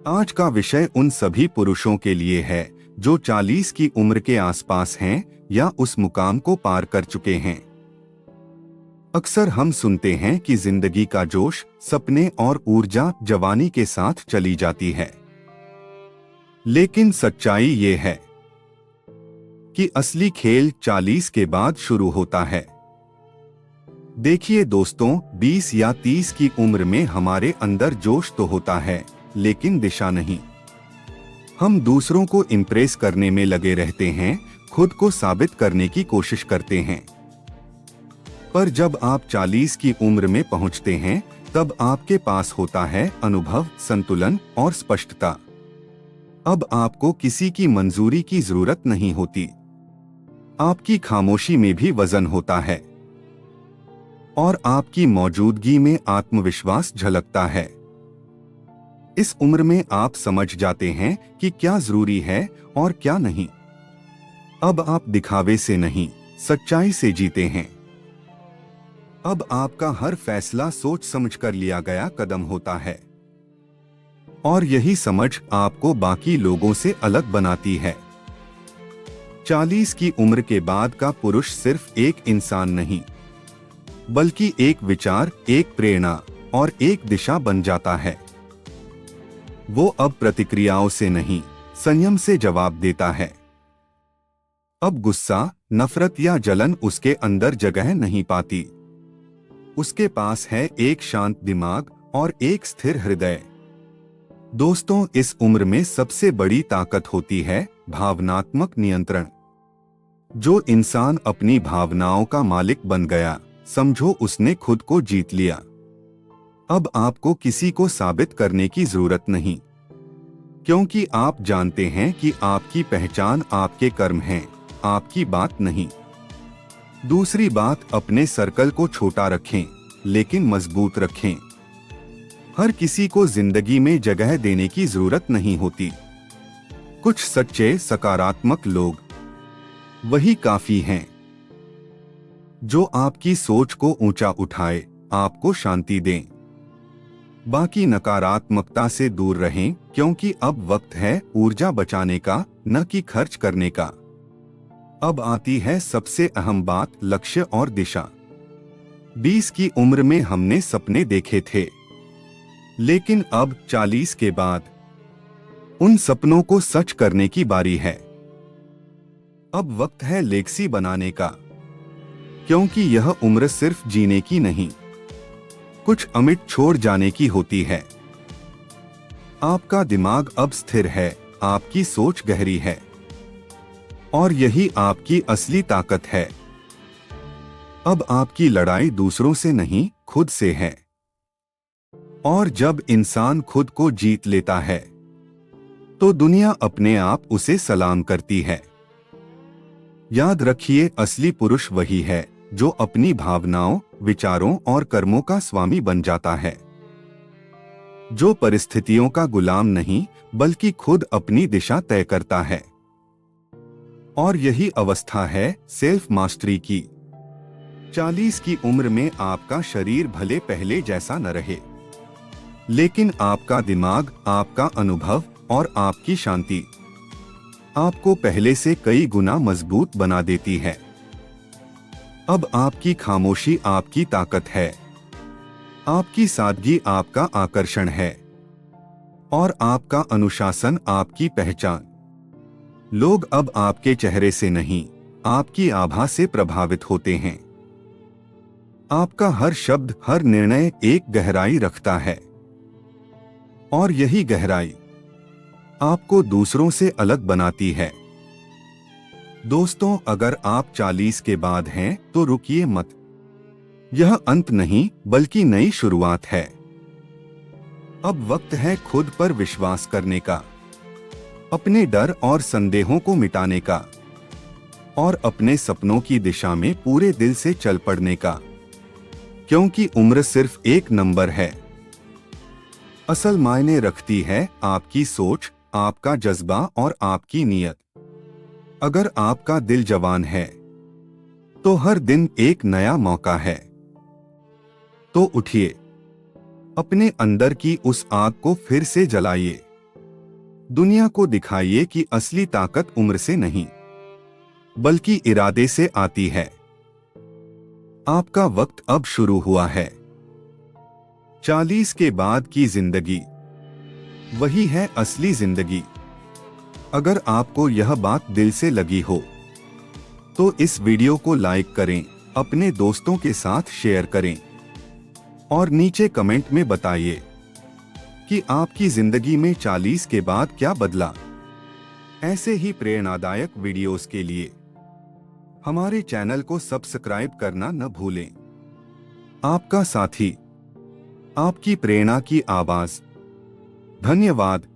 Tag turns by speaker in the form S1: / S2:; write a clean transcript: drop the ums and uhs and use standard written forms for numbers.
S1: आज का विषय उन सभी पुरुषों के लिए है जो 40 की उम्र के आसपास हैं या उस मुकाम को पार कर चुके हैं। अक्सर हम सुनते हैं कि जिंदगी का जोश, सपने और ऊर्जा जवानी के साथ चली जाती है, लेकिन सच्चाई ये है कि असली खेल 40 के बाद शुरू होता है। देखिए दोस्तों, 20 या 30 की उम्र में हमारे अंदर जोश तो होता है, लेकिन दिशा नहीं। हम दूसरों को इम्प्रेस करने में लगे रहते हैं, खुद को साबित करने की कोशिश करते हैं। पर जब आप 40 की उम्र में पहुंचते हैं, तब आपके पास होता है अनुभव, संतुलन और स्पष्टता। अब आपको किसी की मंजूरी की जरूरत नहीं होती। आपकी खामोशी में भी वजन होता है और आपकी मौजूदगी में आत्मविश्वास झलकता है। इस उम्र में आप समझ जाते हैं कि क्या जरूरी है और क्या नहीं। अब आप दिखावे से नहीं, सच्चाई से जीते हैं। अब आपका हर फैसला सोच समझकर लिया गया कदम होता है, और यही समझ आपको बाकी लोगों से अलग बनाती है। 40 की उम्र के बाद का पुरुष सिर्फ एक इंसान नहीं, बल्कि एक विचार, एक प्रेरणा और एक दिशा बन जाता है। वो अब प्रतिक्रियाओं से नहीं, संयम से जवाब देता है। अब गुस्सा, नफरत या जलन उसके अंदर जगह नहीं पाती। उसके पास है एक शांत दिमाग और एक स्थिर हृदय। दोस्तों, इस उम्र में सबसे बड़ी ताकत होती है भावनात्मक नियंत्रण। जो इंसान अपनी भावनाओं का मालिक बन गया, समझो उसने खुद को जीत लिया। अब आपको किसी को साबित करने की जरूरत नहीं, क्योंकि आप जानते हैं कि आपकी पहचान आपके कर्म हैं, आपकी बात नहीं। दूसरी बात, अपने सर्कल को छोटा रखें, लेकिन मजबूत रखें। हर किसी को जिंदगी में जगह देने की जरूरत नहीं होती। कुछ सच्चे, सकारात्मक लोग वही काफी हैं, जो आपकी सोच को ऊंचा उठाए, आपको शांति दें। बाकी नकारात्मकता से दूर रहें, क्योंकि अब वक्त है ऊर्जा बचाने का, न कि खर्च करने का। अब आती है सबसे अहम बात, लक्ष्य और दिशा। 20 की उम्र में हमने सपने देखे थे, लेकिन अब 40 के बाद उन सपनों को सच करने की बारी है। अब वक्त है लेगेसी बनाने का, क्योंकि यह उम्र सिर्फ जीने की नहीं, कुछ अमिट छोड़ जाने की होती है। आपका दिमाग अब स्थिर है, आपकी सोच गहरी है, और यही आपकी असली ताकत है। अब आपकी लड़ाई दूसरों से नहीं, खुद से है। और जब इंसान खुद को जीत लेता है, तो दुनिया अपने आप उसे सलाम करती है। याद रखिए, असली पुरुष वही है जो अपनी भावनाओं, विचारों और कर्मों का स्वामी बन जाता है, जो परिस्थितियों का गुलाम नहीं, बल्कि खुद अपनी दिशा तय करता है। और यही अवस्था है सेल्फ मास्टरी की। 40 की उम्र में आपका शरीर भले पहले जैसा न रहे, लेकिन आपका दिमाग, आपका अनुभव और आपकी शांति आपको पहले से कई गुना मजबूत बना देती है। अब आपकी खामोशी आपकी ताकत है, आपकी सादगी आपका आकर्षण है, और आपका अनुशासन आपकी पहचान। लोग अब आपके चेहरे से नहीं, आपकी आभा से प्रभावित होते हैं। आपका हर शब्द, हर निर्णय एक गहराई रखता है, और यही गहराई आपको दूसरों से अलग बनाती है। दोस्तों, अगर आप 40 के बाद हैं, तो रुकिए मत। यह अंत नहीं, बल्कि नई शुरुआत है। अब वक्त है खुद पर विश्वास करने का, अपने डर और संदेहों को मिटाने का, और अपने सपनों की दिशा में पूरे दिल से चल पड़ने का, क्योंकि उम्र सिर्फ एक नंबर है। असल मायने रखती है आपकी सोच, आपका जज्बा और आपकी नीयत। अगर आपका दिल जवान है, तो हर दिन एक नया मौका है। तो उठिए, अपने अंदर की उस आग को फिर से जलाइए दुनिया को दिखाइए कि असली ताकत उम्र से नहीं बल्कि इरादे से आती है। आपका वक्त अब शुरू हुआ है। 40 के बाद की जिंदगी वही है असली जिंदगी। अगर आपको यह बात दिल से लगी हो तो इस वीडियो को लाइक करें, अपने दोस्तों के साथ शेयर करें और नीचे कमेंट में बताइए कि आपकी जिंदगी में 40 के बाद क्या बदला। ऐसे ही प्रेरणादायक वीडियोस के लिए हमारे चैनल को सब्सक्राइब करना न भूलें। आपका साथी, आपकी प्रेरणा की आवाज। धन्यवाद।